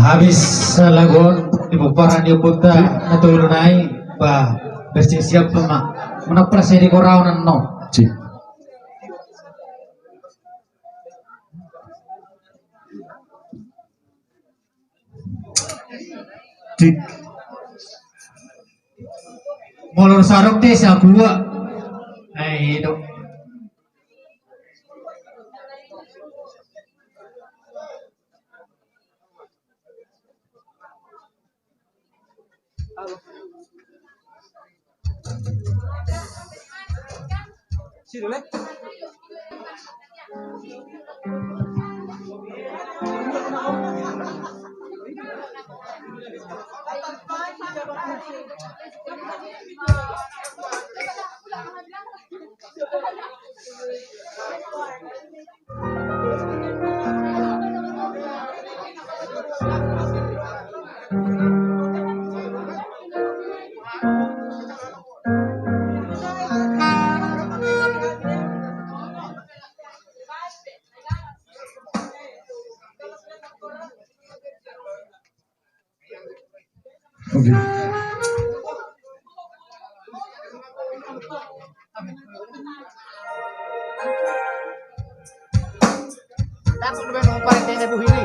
Habis lagon ibuparan di punta natulunay ba bersiap ma menapras di korau no. Dik Molor sarok teh sa gua. Ay dok. Oke. Takut memang partai Bu ini.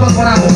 berkorabo.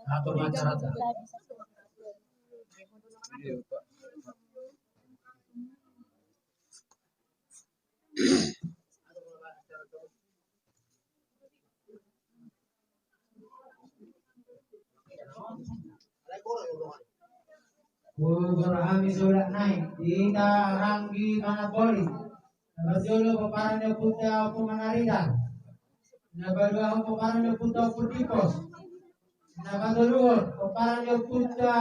Atur acara. Kami sudah naik di Ranggi Manapoli. Nabadolo paparan ng punta ako manarida. Nabadolo ako paparan ng punta ako tipos. Nabadolo paparan ng punta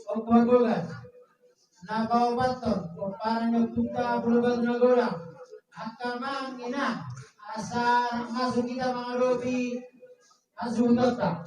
ako magugas. Nabawaton paparan ng punta bulubad na gola. Akamang ina asa masuk kita mga robi asumutota.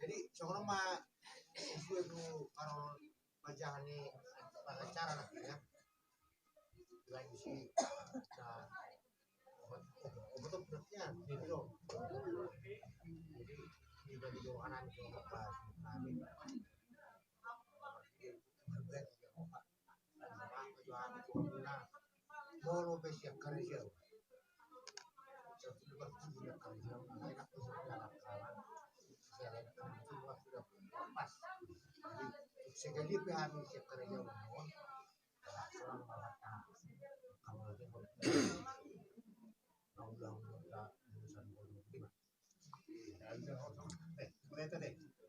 Jadi seorang mah itu kalau bacahan ini pengacara nanti ya lagi sih betul beratnya gitu jadi dari doanan itu apa mau besiap kerja sekali pihak siap kerja mohon seorang bapak kamu lagi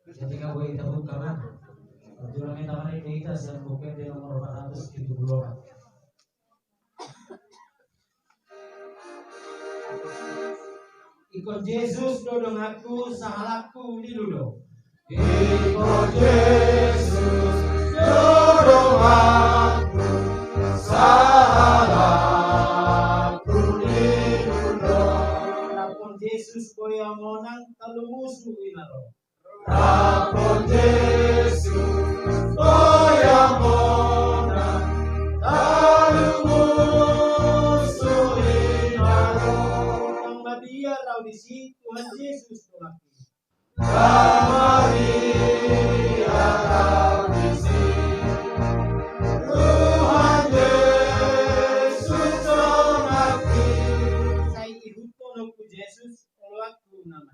Jadi kamu itu bukan tujuan kita mana kita sedang bukan di nomor 474. Ikut Yesus dodong aku sahalakku di ludo. Ikut Yesus dodong aku sahalakku di ludo. Rapon Yesus boya monang kalau musuh inaro. Rapon Yesus boya monang kalau musuh inaro. Dia tahu di situ Tuhan Yesus tolak. Maria tahu di situ Tuhan Yesus tolak. Saya ikut tolak Yesus tolak nama.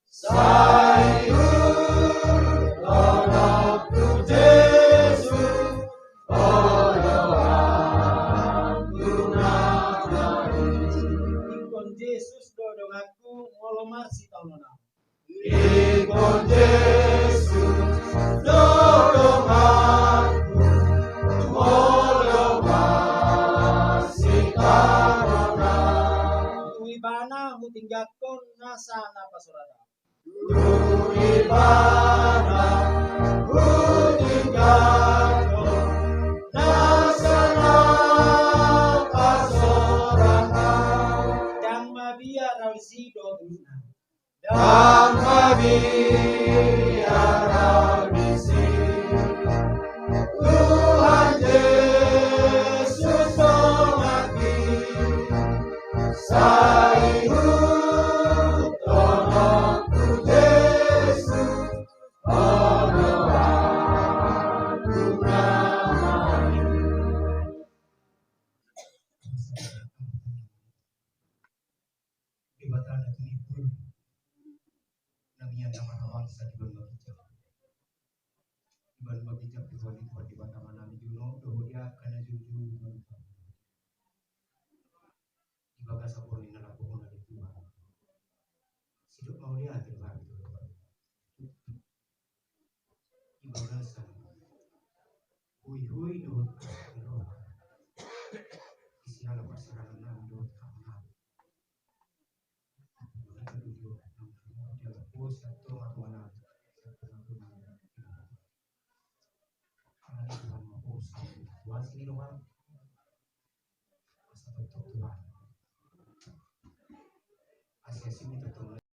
Saya ikut tolak Yesus tolak nama. Ikut Yesus dodong aku ngolomar si talona. Ikut Yesus dodong aku ngolomar si talona. Ibana mutinggakon nasa napasurada. Ibana mutinggakon nasa napasurada. tanpa biara bisik. Tuhan Yesus mengerti, sahut tolongku Yesus, tolong aku namanya. Ibatan itu pun namanya nama bangsa di Bandung Bijak. Di Bandung Bijak di Bandung mana Juno, dia karena jujur di bagas sapur ini nak pun ada dua. Hidup mau dia terbaik itu. Di bagas hui dot isi ala pasaran enam dot kamar. Kita duduk jalan pos atau mana. Tuhan mau Tuhan sini doang. Masa tetap Tuhan. Asia sini tetap